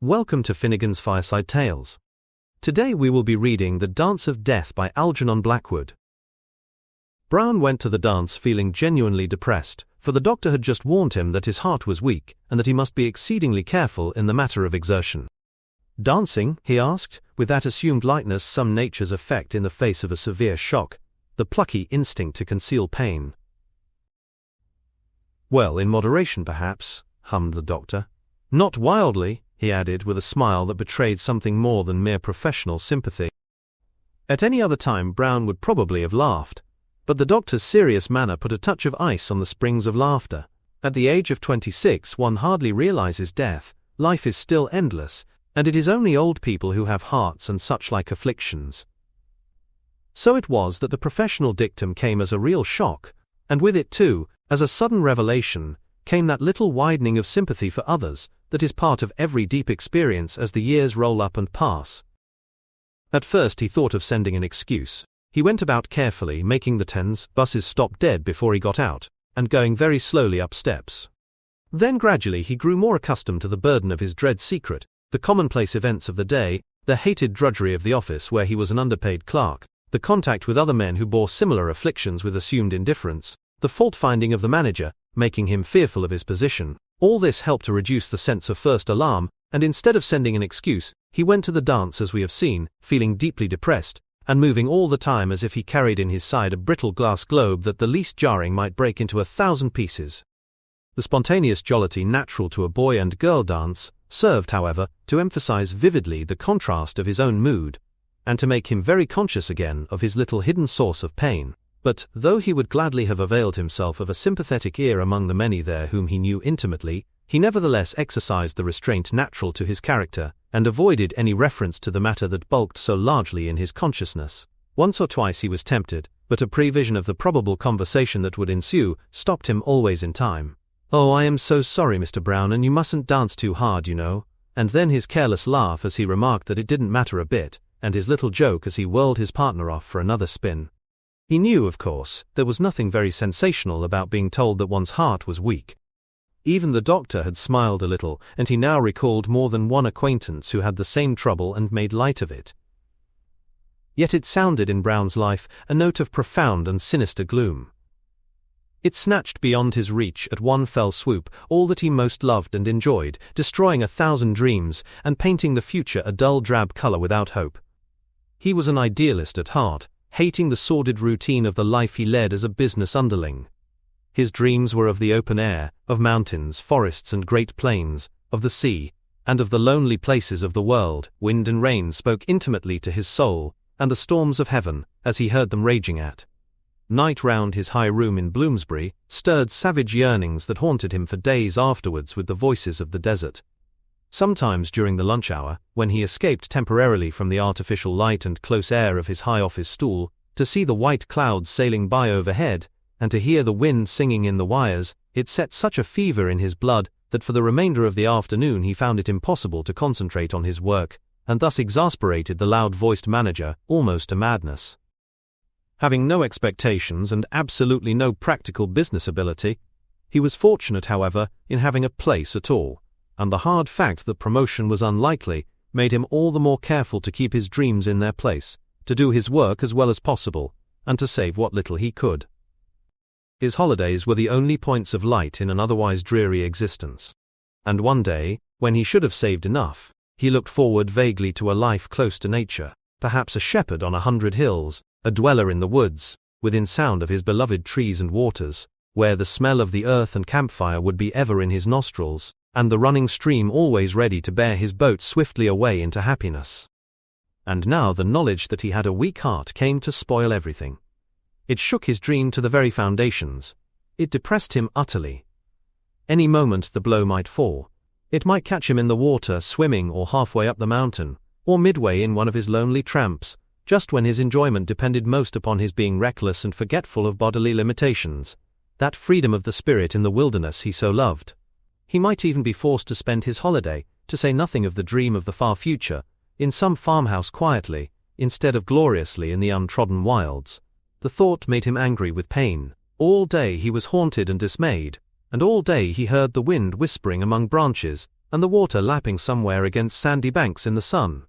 Welcome to Finnegan's Fireside Tales. Today we will be reading The Dance of Death by Algernon Blackwood. Brown went to the dance feeling genuinely depressed, for the doctor had just warned him that his heart was weak and that he must be exceedingly careful in the matter of exertion. Dancing? He asked, with that assumed lightness some natures affect in the face of a severe shock, the plucky instinct to conceal pain. Well, in moderation perhaps, hummed the doctor. Not wildly, he added with a smile that betrayed something more than mere professional sympathy. At any other time Brown would probably have laughed, but the doctor's serious manner put a touch of ice on the springs of laughter. At the age of 26 one hardly realizes death, life is still endless, and it is only old people who have hearts and such-like afflictions. So it was that the professional dictum came as a real shock, and with it too, as a sudden revelation, came that little widening of sympathy for others that is part of every deep experience as the years roll up and pass. At first he thought of sending an excuse. He went about carefully, making the buses stop dead before he got out, and going very slowly up steps. Then gradually he grew more accustomed to the burden of his dread secret, the commonplace events of the day, the hated drudgery of the office where he was an underpaid clerk, the contact with other men who bore similar afflictions with assumed indifference, the fault-finding of the manager, making him fearful of his position. All this helped to reduce the sense of first alarm, and instead of sending an excuse, he went to the dance as we have seen, feeling deeply depressed, and moving all the time as if he carried in his side a brittle glass globe that the least jarring might break into 1,000 pieces. The spontaneous jollity natural to a boy and girl dance served, however, to emphasize vividly the contrast of his own mood, and to make him very conscious again of his little hidden source of pain. But, though he would gladly have availed himself of a sympathetic ear among the many there whom he knew intimately, he nevertheless exercised the restraint natural to his character, and avoided any reference to the matter that bulked so largely in his consciousness. Once or twice he was tempted, but a prevision of the probable conversation that would ensue stopped him always in time. "Oh, I am so sorry, Mr. Brown, and you mustn't dance too hard, you know." And then his careless laugh as he remarked that it didn't matter a bit, and his little joke as he whirled his partner off for another spin. He knew, of course, there was nothing very sensational about being told that one's heart was weak. Even the doctor had smiled a little, and he now recalled more than one acquaintance who had the same trouble and made light of it. Yet it sounded in Brown's life a note of profound and sinister gloom. It snatched beyond his reach at one fell swoop all that he most loved and enjoyed, destroying 1,000 dreams, and painting the future a dull drab color without hope. He was an idealist at heart, hating the sordid routine of the life he led as a business underling. His dreams were of the open air, of mountains, forests and great plains, of the sea, and of the lonely places of the world. Wind and rain spoke intimately to his soul, and the storms of heaven, as he heard them raging at night round his high room in Bloomsbury, stirred savage yearnings that haunted him for days afterwards with the voices of the desert. Sometimes during the lunch hour, when he escaped temporarily from the artificial light and close air of his high office stool, to see the white clouds sailing by overhead, and to hear the wind singing in the wires, it set such a fever in his blood that for the remainder of the afternoon he found it impossible to concentrate on his work, and thus exasperated the loud-voiced manager almost to madness. Having no expectations and absolutely no practical business ability, he was fortunate, however, in having a place at all, and the hard fact that promotion was unlikely made him all the more careful to keep his dreams in their place, to do his work as well as possible, and to save what little he could. His holidays were the only points of light in an otherwise dreary existence. And one day, when he should have saved enough, he looked forward vaguely to a life close to nature, perhaps a shepherd on 100 hills, a dweller in the woods, within sound of his beloved trees and waters, where the smell of the earth and campfire would be ever in his nostrils, and the running stream always ready to bear his boat swiftly away into happiness. And now the knowledge that he had a weak heart came to spoil everything. It shook his dream to the very foundations. It depressed him utterly. Any moment the blow might fall. It might catch him in the water, swimming, or halfway up the mountain, or midway in one of his lonely tramps, just when his enjoyment depended most upon his being reckless and forgetful of bodily limitations, that freedom of the spirit in the wilderness he so loved. He might even be forced to spend his holiday, to say nothing of the dream of the far future, in some farmhouse quietly, instead of gloriously in the untrodden wilds. The thought made him angry with pain. All day he was haunted and dismayed, and all day he heard the wind whispering among branches, and the water lapping somewhere against sandy banks in the sun.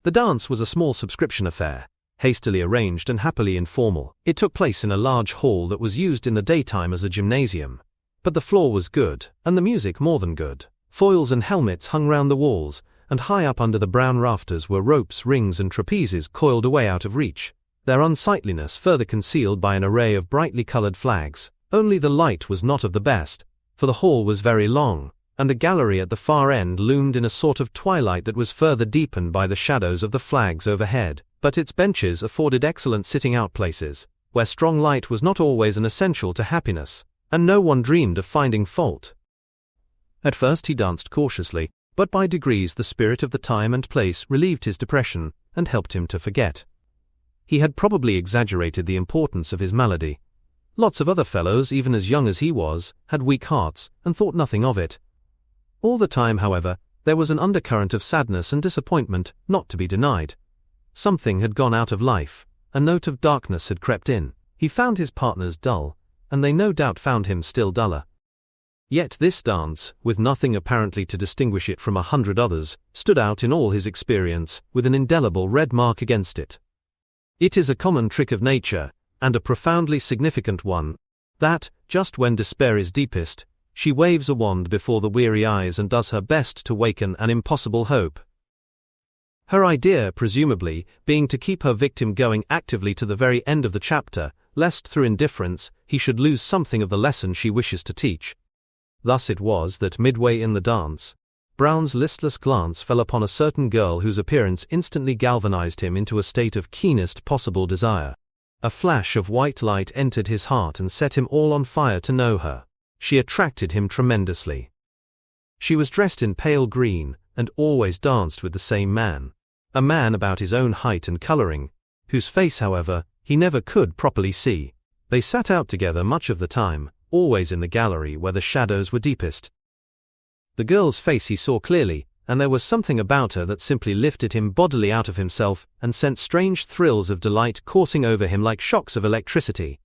The dance was a small subscription affair, hastily arranged and happily informal. It took place in a large hall that was used in the daytime as a gymnasium. But the floor was good, and the music more than good. Foils and helmets hung round the walls, and high up under the brown rafters were ropes, rings and trapezes coiled away out of reach, their unsightliness further concealed by an array of brightly coloured flags. Only the light was not of the best, for the hall was very long, and the gallery at the far end loomed in a sort of twilight that was further deepened by the shadows of the flags overhead. But its benches afforded excellent sitting-out places, where strong light was not always an essential to happiness, and no one dreamed of finding fault. At first he danced cautiously, but by degrees the spirit of the time and place relieved his depression and helped him to forget. He had probably exaggerated the importance of his malady. Lots of other fellows, even as young as he was, had weak hearts and thought nothing of it. All the time, however, there was an undercurrent of sadness and disappointment not to be denied. Something had gone out of life, a note of darkness had crept in. He found his partners dull, and they no doubt found him still duller. Yet this dance, with nothing apparently to distinguish it from 100 others, stood out in all his experience, with an indelible red mark against it. It is a common trick of nature, and a profoundly significant one, that, just when despair is deepest, she waves a wand before the weary eyes and does her best to waken an impossible hope. Her idea, presumably, being to keep her victim going actively to the very end of the chapter, lest through indifference he should lose something of the lesson she wishes to teach. Thus it was that midway in the dance, Brown's listless glance fell upon a certain girl whose appearance instantly galvanized him into a state of keenest possible desire. A flash of white light entered his heart and set him all on fire to know her. She attracted him tremendously. She was dressed in pale green, and always danced with the same man, a man about his own height and colouring, whose face, however, he never could properly see. They sat out together much of the time, always in the gallery where the shadows were deepest. The girl's face he saw clearly, and there was something about her that simply lifted him bodily out of himself and sent strange thrills of delight coursing over him like shocks of electricity.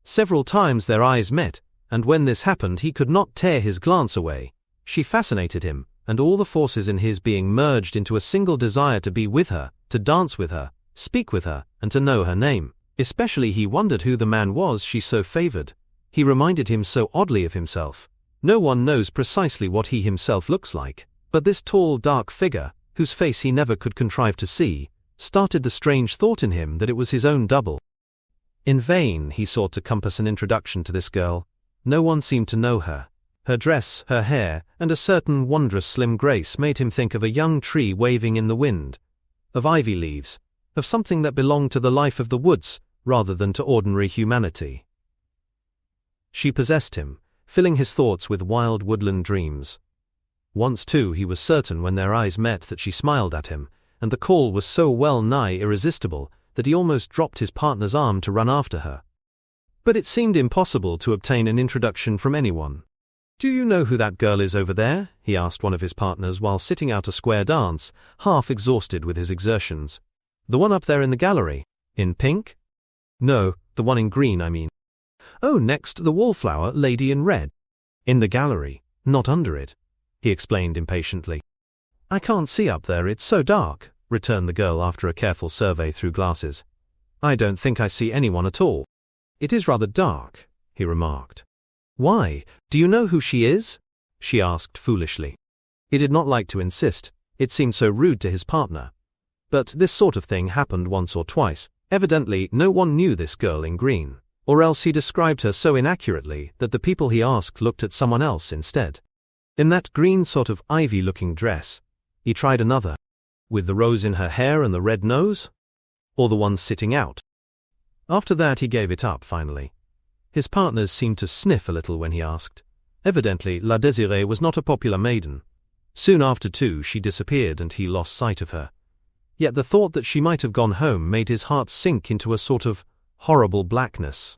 Several times their eyes met, and when this happened he could not tear his glance away. She fascinated him, and all the forces in his being merged into a single desire to be with her, to dance with her, speak with her, and to know her name. Especially he wondered who the man was she so favoured. He reminded him so oddly of himself. No one knows precisely what he himself looks like, but this tall, dark figure, whose face he never could contrive to see, started the strange thought in him that it was his own double. In vain he sought to compass an introduction to this girl. No one seemed to know her. Her dress, her hair, and a certain wondrous slim grace made him think of a young tree waving in the wind, of ivy leaves, of something that belonged to the life of the woods rather than to ordinary humanity. She possessed him, filling his thoughts with wild woodland dreams. Once too he was certain when their eyes met that she smiled at him, and the call was so well nigh irresistible that he almost dropped his partner's arm to run after her. But it seemed impossible to obtain an introduction from anyone. "Do you know who that girl is over there?" he asked one of his partners while sitting out a square dance, half exhausted with his exertions. "The one up there in the gallery. In pink?" "No, the one in green, I mean." "Oh, next the wallflower lady in red." "In the gallery, not under it," he explained impatiently. "I can't see up there, it's so dark," returned the girl after a careful survey through glasses. "I don't think I see anyone at all." "It is rather dark," he remarked. "Why, do you know who she is?" she asked foolishly. He did not like to insist, it seemed so rude to his partner. But this sort of thing happened once or twice. Evidently no one knew this girl in green, or else he described her so inaccurately that the people he asked looked at someone else instead. In that green sort of ivy-looking dress, he tried another, with the rose in her hair and the red nose, or the one sitting out. After that he gave it up finally. His partners seemed to sniff a little when he asked. Evidently La Désirée was not a popular maiden. Soon after too she disappeared and he lost sight of her. Yet the thought that she might have gone home made his heart sink into a sort of horrible blackness.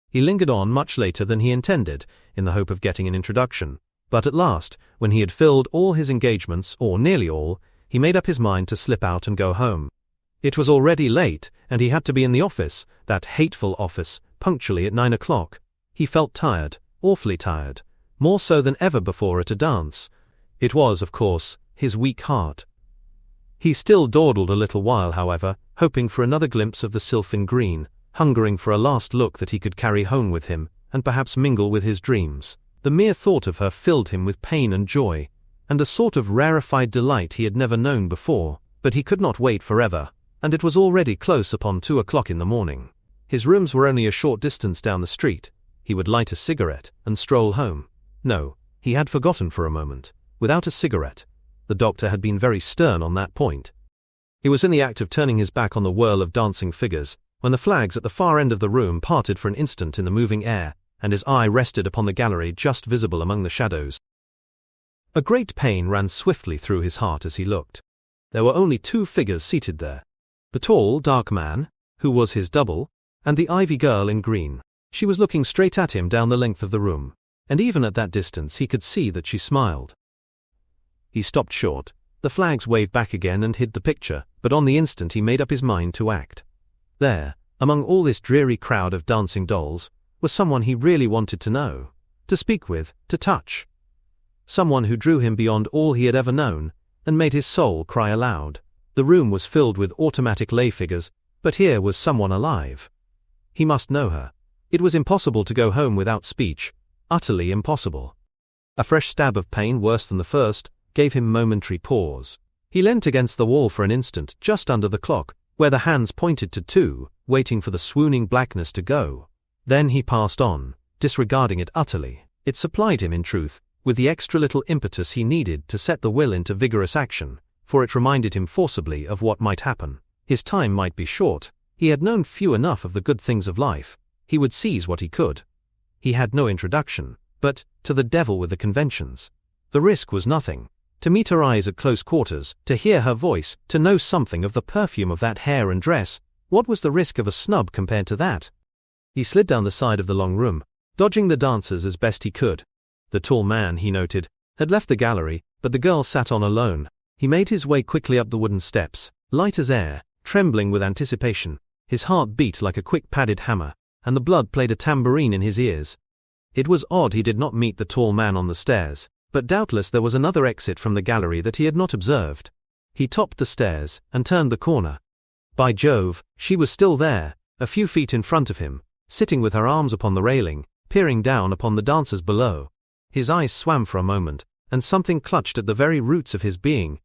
He lingered on much later than he intended, in the hope of getting an introduction, but at last, when he had filled all his engagements, or nearly all, he made up his mind to slip out and go home. It was already late, and he had to be in the office, that hateful office, punctually at 9 o'clock. He felt tired, awfully tired, more so than ever before at a dance. It was, of course, his weak heart. He still dawdled a little while, however, hoping for another glimpse of the sylphin green, hungering for a last look that he could carry home with him, and perhaps mingle with his dreams. The mere thought of her filled him with pain and joy, and a sort of rarefied delight he had never known before. But he could not wait forever, and it was already close upon 2 o'clock in the morning. His rooms were only a short distance down the street. He would light a cigarette and stroll home. No, he had forgotten for a moment. Without a cigarette, the doctor had been very stern on that point. He was in the act of turning his back on the whirl of dancing figures, when the flags at the far end of the room parted for an instant in the moving air, and his eye rested upon the gallery just visible among the shadows. A great pain ran swiftly through his heart as he looked. There were only 2 figures seated there. The tall, dark man, who was his double, and the ivy girl in green. She was looking straight at him down the length of the room, and even at that distance he could see that she smiled. He stopped short. The flags waved back again and hid the picture, but on the instant he made up his mind to act. There, among all this dreary crowd of dancing dolls, was someone he really wanted to know, to speak with, to touch. Someone who drew him beyond all he had ever known, and made his soul cry aloud. The room was filled with automatic lay figures, but here was someone alive. He must know her. It was impossible to go home without speech, utterly impossible. A fresh stab of pain, worse than the first, gave him momentary pause. He leant against the wall for an instant, just under the clock, where the hands pointed to 2, waiting for the swooning blackness to go. Then he passed on, disregarding it utterly. It supplied him, in truth, with the extra little impetus he needed to set the will into vigorous action, for it reminded him forcibly of what might happen. His time might be short. He had known few enough of the good things of life. He would seize what he could. He had no introduction, but, to the devil with the conventions. The risk was nothing. To meet her eyes at close quarters, to hear her voice, to know something of the perfume of that hair and dress, what was the risk of a snub compared to that? He slid down the side of the long room, dodging the dancers as best he could. The tall man, he noted, had left the gallery, but the girl sat on alone. He made his way quickly up the wooden steps, light as air, trembling with anticipation. His heart beat like a quick padded hammer, and the blood played a tambourine in his ears. It was odd he did not meet the tall man on the stairs, but doubtless there was another exit from the gallery that he had not observed. He topped the stairs, and turned the corner. By Jove, she was still there, a few feet in front of him, sitting with her arms upon the railing, peering down upon the dancers below. His eyes swam for a moment, and something clutched at the very roots of his being.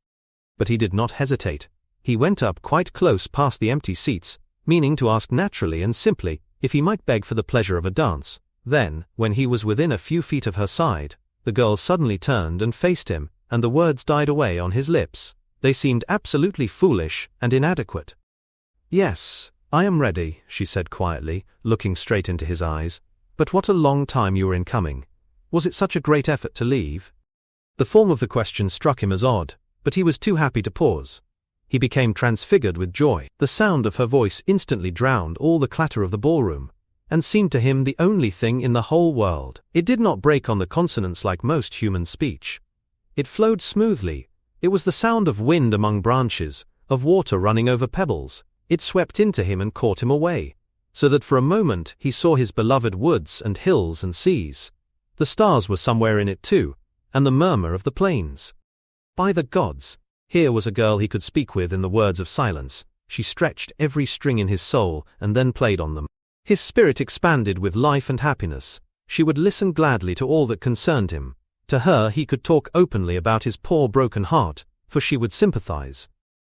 But he did not hesitate. He went up quite close past the empty seats, meaning to ask naturally and simply if he might beg for the pleasure of a dance. Then, when he was within a few feet of her side, the girl suddenly turned and faced him, and the words died away on his lips. They seemed absolutely foolish and inadequate. "Yes, I am ready," she said quietly, looking straight into his eyes. "But what a long time you were in coming. Was it such a great effort to leave?" The form of the question struck him as odd, but he was too happy to pause. He became transfigured with joy. The sound of her voice instantly drowned all the clatter of the ballroom, and seemed to him the only thing in the whole world. It did not break on the consonants like most human speech. It flowed smoothly. It was the sound of wind among branches, of water running over pebbles. It swept into him and caught him away, so that for a moment he saw his beloved woods and hills and seas. The stars were somewhere in it too, and the murmur of the plains. By the gods! Here was a girl he could speak with in the words of silence. She stretched every string in his soul and then played on them. His spirit expanded with life and happiness. She would listen gladly to all that concerned him. To her he could talk openly about his poor broken heart, for she would sympathize.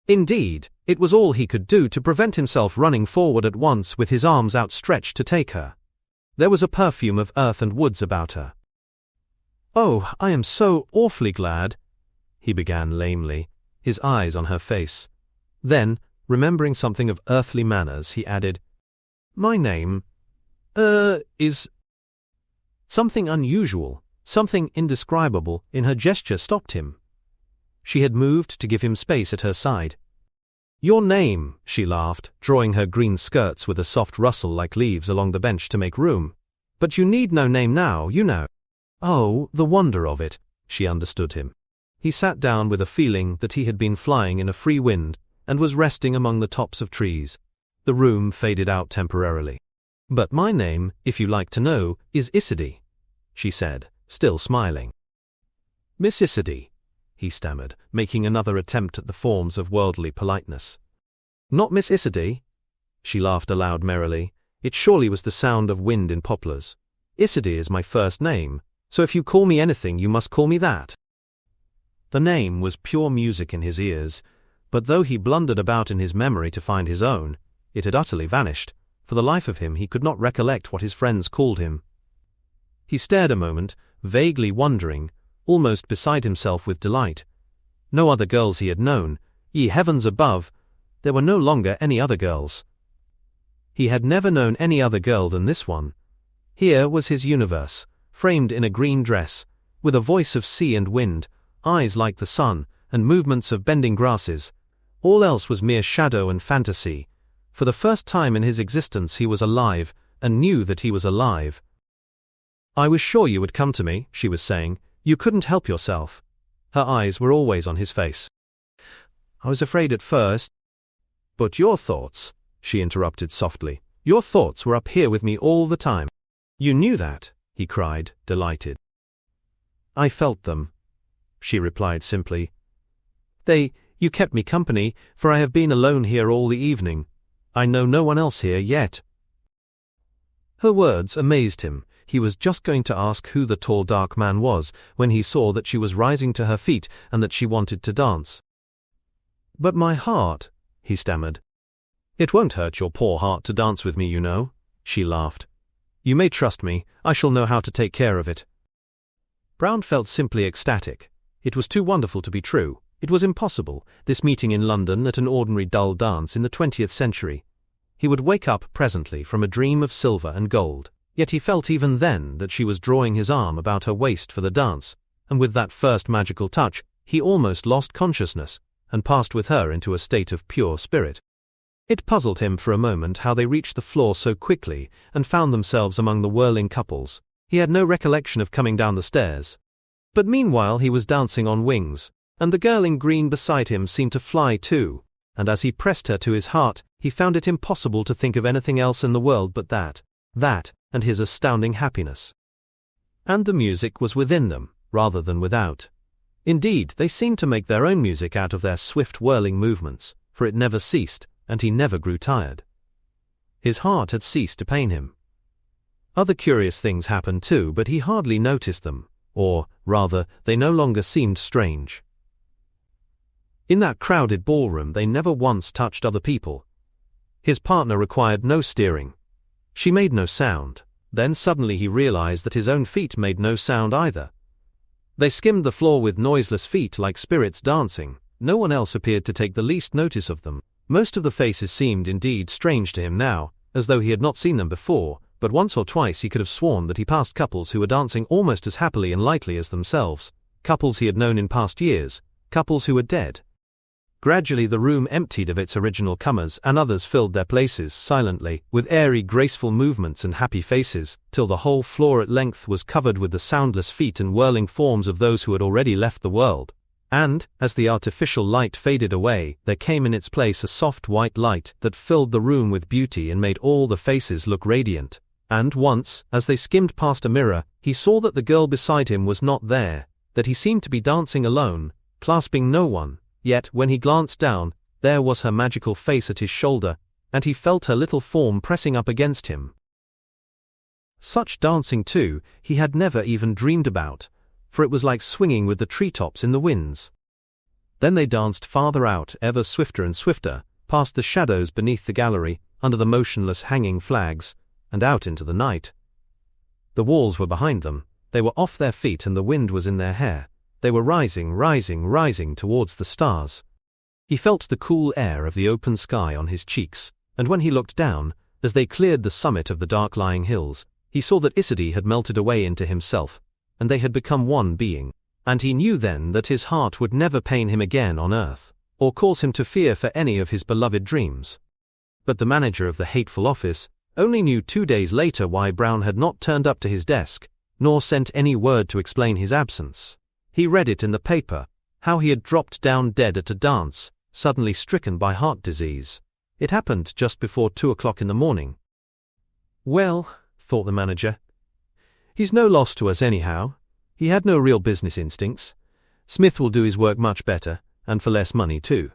Indeed, it was all he could do to prevent himself running forward at once with his arms outstretched to take her. There was a perfume of earth and woods about her. "Oh, I am so awfully glad," he began lamely, his eyes on her face. Then, remembering something of earthly manners, he added, "My name, is—" Something unusual, something indescribable in her gesture stopped him. She had moved to give him space at her side. "Your name," she laughed, drawing her green skirts with a soft rustle like leaves along the bench to make room. "But you need no name now, you know." Oh, the wonder of it! She understood him. He sat down with a feeling that he had been flying in a free wind and was resting among the tops of trees. The room faded out temporarily. "But my name, if you like to know, is Isidie," she said, still smiling. "Miss Isidie, he stammered, making another attempt at the forms of worldly politeness. Not Miss Isidie? She laughed aloud merrily. It surely was the sound of wind in poplars. Isidie is my first name, so if you call me anything you must call me that. The name was pure music in his ears, but though he blundered about in his memory to find his own, it had utterly vanished. For the life of him he could not recollect what his friends called him. He stared a moment, vaguely wondering, almost beside himself with delight. No other girls he had known. Ye heavens above, there were no longer any other girls. He had never known any other girl than this one. Here was his universe, framed in a green dress, with a voice of sea and wind, eyes like the sun, and movements of bending grasses. All else was mere shadow and fantasy. For the first time in his existence he was alive, and knew that he was alive. I was sure you would come to me, she was saying. You couldn't help yourself. Her eyes were always on his face. I was afraid at first. But your thoughts, she interrupted softly, your thoughts were up here with me all the time. You knew that, he cried, delighted. I felt them, she replied simply. You kept me company, for I have been alone here all the evening. I know no one else here yet. Her words amazed him. He was just going to ask who the tall dark man was, when he saw that she was rising to her feet and that she wanted to dance. But my heart, he stammered. It won't hurt your poor heart to dance with me, you know, she laughed. You may trust me, I shall know how to take care of it. Brown felt simply ecstatic. It was too wonderful to be true. It was impossible, this meeting in London at an ordinary dull dance in the 20th century. He would wake up presently from a dream of silver and gold, yet he felt even then that she was drawing his arm about her waist for the dance, and with that first magical touch, he almost lost consciousness, and passed with her into a state of pure spirit. It puzzled him for a moment how they reached the floor so quickly, and found themselves among the whirling couples. He had no recollection of coming down the stairs. But meanwhile he was dancing on wings, and the girl in green beside him seemed to fly too, and as he pressed her to his heart, he found it impossible to think of anything else in the world but that, and his astounding happiness. And the music was within them, rather than without. Indeed, they seemed to make their own music out of their swift whirling movements, for it never ceased, and he never grew tired. His heart had ceased to pain him. Other curious things happened too, but he hardly noticed them, or, rather, they no longer seemed strange. In that crowded ballroom they never once touched other people. His partner required no steering. She made no sound. Then suddenly he realized that his own feet made no sound either. They skimmed the floor with noiseless feet like spirits dancing. No one else appeared to take the least notice of them. Most of the faces seemed indeed strange to him now, as though he had not seen them before, but once or twice he could have sworn that he passed couples who were dancing almost as happily and lightly as themselves, couples he had known in past years, couples who were dead. Gradually the room emptied of its original comers, and others filled their places silently, with airy, graceful movements and happy faces, till the whole floor at length was covered with the soundless feet and whirling forms of those who had already left the world. And, as the artificial light faded away, there came in its place a soft white light that filled the room with beauty and made all the faces look radiant. And once, as they skimmed past a mirror, he saw that the girl beside him was not there, that he seemed to be dancing alone, clasping no one. Yet, when he glanced down, there was her magical face at his shoulder, and he felt her little form pressing up against him. Such dancing, too, he had never even dreamed about, for it was like swinging with the treetops in the winds. Then they danced farther out, ever swifter and swifter, past the shadows beneath the gallery, under the motionless hanging flags, and out into the night. The walls were behind them, they were off their feet and the wind was in their hair. They were rising towards the stars. He felt the cool air of the open sky on his cheeks, and when he looked down, as they cleared the summit of the dark-lying hills, he saw that Isidie had melted away into himself, and they had become one being, and he knew then that his heart would never pain him again on earth, or cause him to fear for any of his beloved dreams. But the manager of the hateful office only knew 2 days later why Brown had not turned up to his desk, nor sent any word to explain his absence. He read it in the paper, how he had dropped down dead at a dance, suddenly stricken by heart disease. It happened just before 2 o'clock in the morning. Well, thought the manager, he's no loss to us anyhow. He had no real business instincts. Smith will do his work much better, and for less money too.